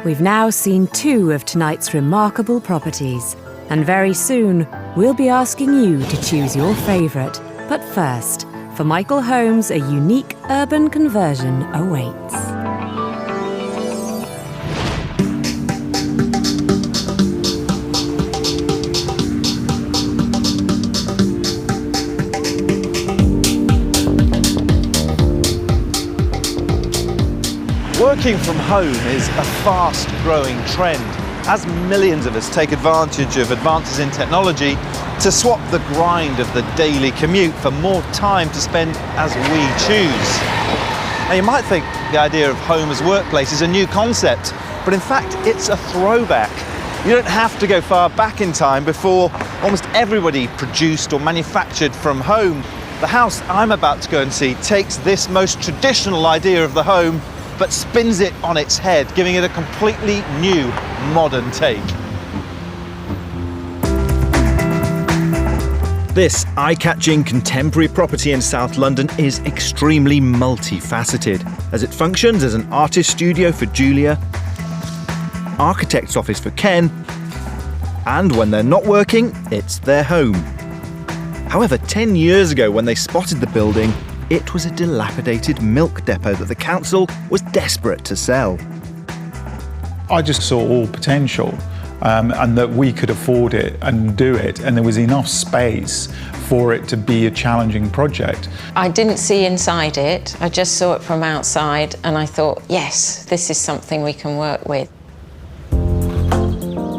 We've now seen 2 of tonight's remarkable properties, and very soon we'll be asking you to choose your favourite. But first, for Michael Holmes, a unique urban conversion awaits. Working from home is a fast-growing trend as millions of us take advantage of advances in technology to swap the grind of the daily commute for more time to spend as we choose. Now, you might think the idea of home as workplace is a new concept, but in fact it's a throwback. You don't have to go far back in time before almost everybody produced or manufactured from home. The house I'm about to go and see takes this most traditional idea of the home but spins it on its head, giving it a completely new, modern take. This eye-catching contemporary property in South London is extremely multifaceted, as it functions as an artist studio for Julia, architect's office for Ken, and when they're not working, it's their home. However, 10 years ago when they spotted the building, it was a dilapidated milk depot that the council was desperate to sell. I just saw all potential and that we could afford it and do it, and there was enough space for it to be a challenging project. I didn't see inside it, I just saw it from outside, and I thought, yes, this is something we can work with.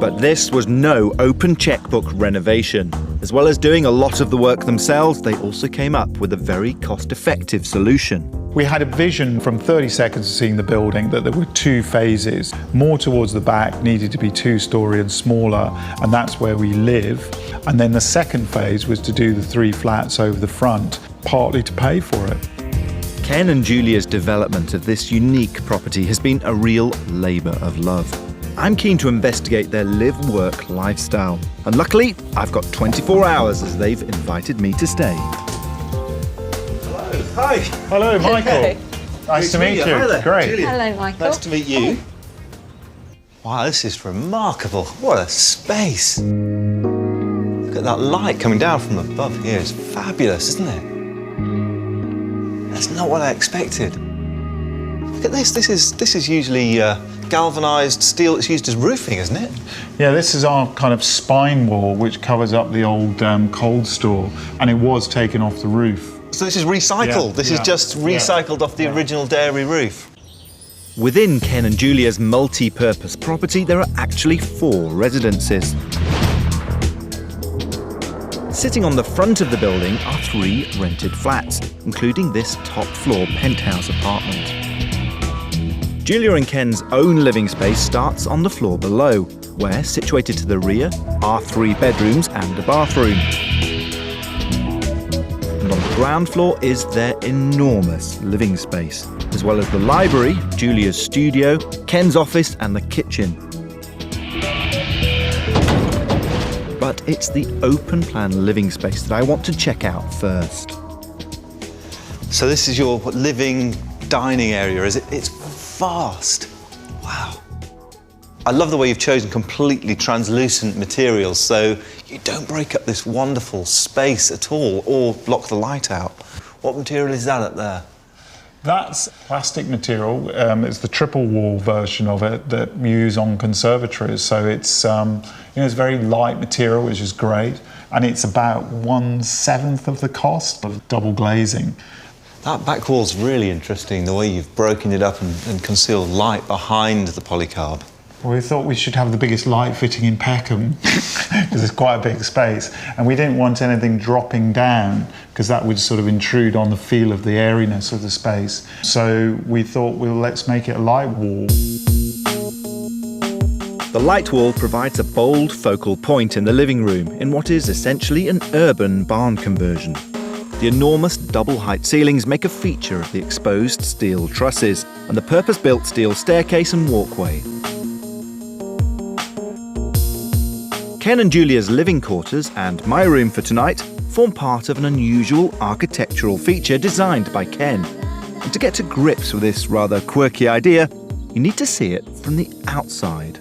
But this was no open checkbook renovation. As well as doing a lot of the work themselves, they also came up with a very cost-effective solution. We had a vision from 30 seconds of seeing the building that there were 2 phases. More towards the back needed to be 2-storey and smaller, and that's where we live. And then the second phase was to do the 3 flats over the front, partly to pay for it. Ken and Julia's development of this unique property has been a real labour of love. I'm keen to investigate their live-work lifestyle. And luckily, I've got 24 hours as they've invited me to stay. Hello. Hi. Hello, Michael. Nice to meet you. Hi there. Great. Julia. Hello, Michael. Nice to meet you. Wow, this is remarkable. What a space. Look at that light coming down from above here. It's fabulous, isn't it? That's not what I expected. Look at this. This is usually galvanised steel that's used as roofing, isn't it? Yeah, this is our kind of spine wall, which covers up the old cold store, and it was taken off the roof. So this is recycled? Yeah, this is just recycled off the original dairy roof? Within Ken and Julia's multi-purpose property, there are actually 4 residences. Sitting on the front of the building are 3 rented flats, including this top-floor penthouse apartment. Julia and Ken's own living space starts on the floor below, where, situated to the rear, are 3 bedrooms and a bathroom. And on the ground floor is their enormous living space, as well as the library, Julia's studio, Ken's office and the kitchen. But it's the open-plan living space that I want to check out first. So this is your living dining area, is it? It's vast. Wow. I love the way you've chosen completely translucent materials so you don't break up this wonderful space at all or block the light out. What material is that up there? That's plastic material. It's the triple wall version of it that you use on conservatories. So it's, it's very light material, which is great. And it's about 1/7 of the cost of double glazing. That back wall's really interesting, the way you've broken it up and concealed light behind the polycarb. Well, we thought we should have the biggest light fitting in Peckham, because it's quite a big space. And we didn't want anything dropping down, because that would sort of intrude on the feel of the airiness of the space. So we thought, well, let's make it a light wall. The light wall provides a bold focal point in the living room in what is essentially an urban barn conversion. The enormous double-height ceilings make a feature of the exposed steel trusses and the purpose-built steel staircase and walkway. Ken and Julia's living quarters and my room for tonight form part of an unusual architectural feature designed by Ken. And to get to grips with this rather quirky idea, You need to see it from the outside.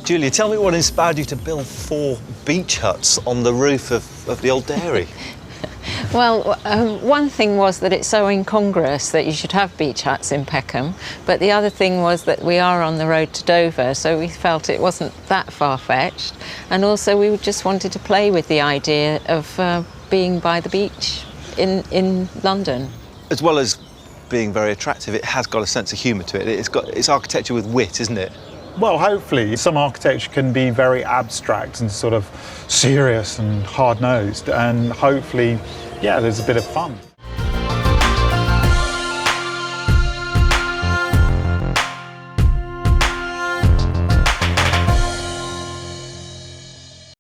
Julia, tell me what inspired you to build 4 beach huts on the roof of the old dairy? Well, one thing was that it's so incongruous that you should have beach huts in Peckham, but the other thing was that we are on the road to Dover, so we felt it wasn't that far-fetched, and also we just wanted to play with the idea of being by the beach in London. As well as being very attractive, it has got a sense of humour to it. It's architecture with wit, isn't it? Well, hopefully. Some architecture can be very abstract and sort of serious and hard-nosed, and hopefully, yeah, there's a bit of fun.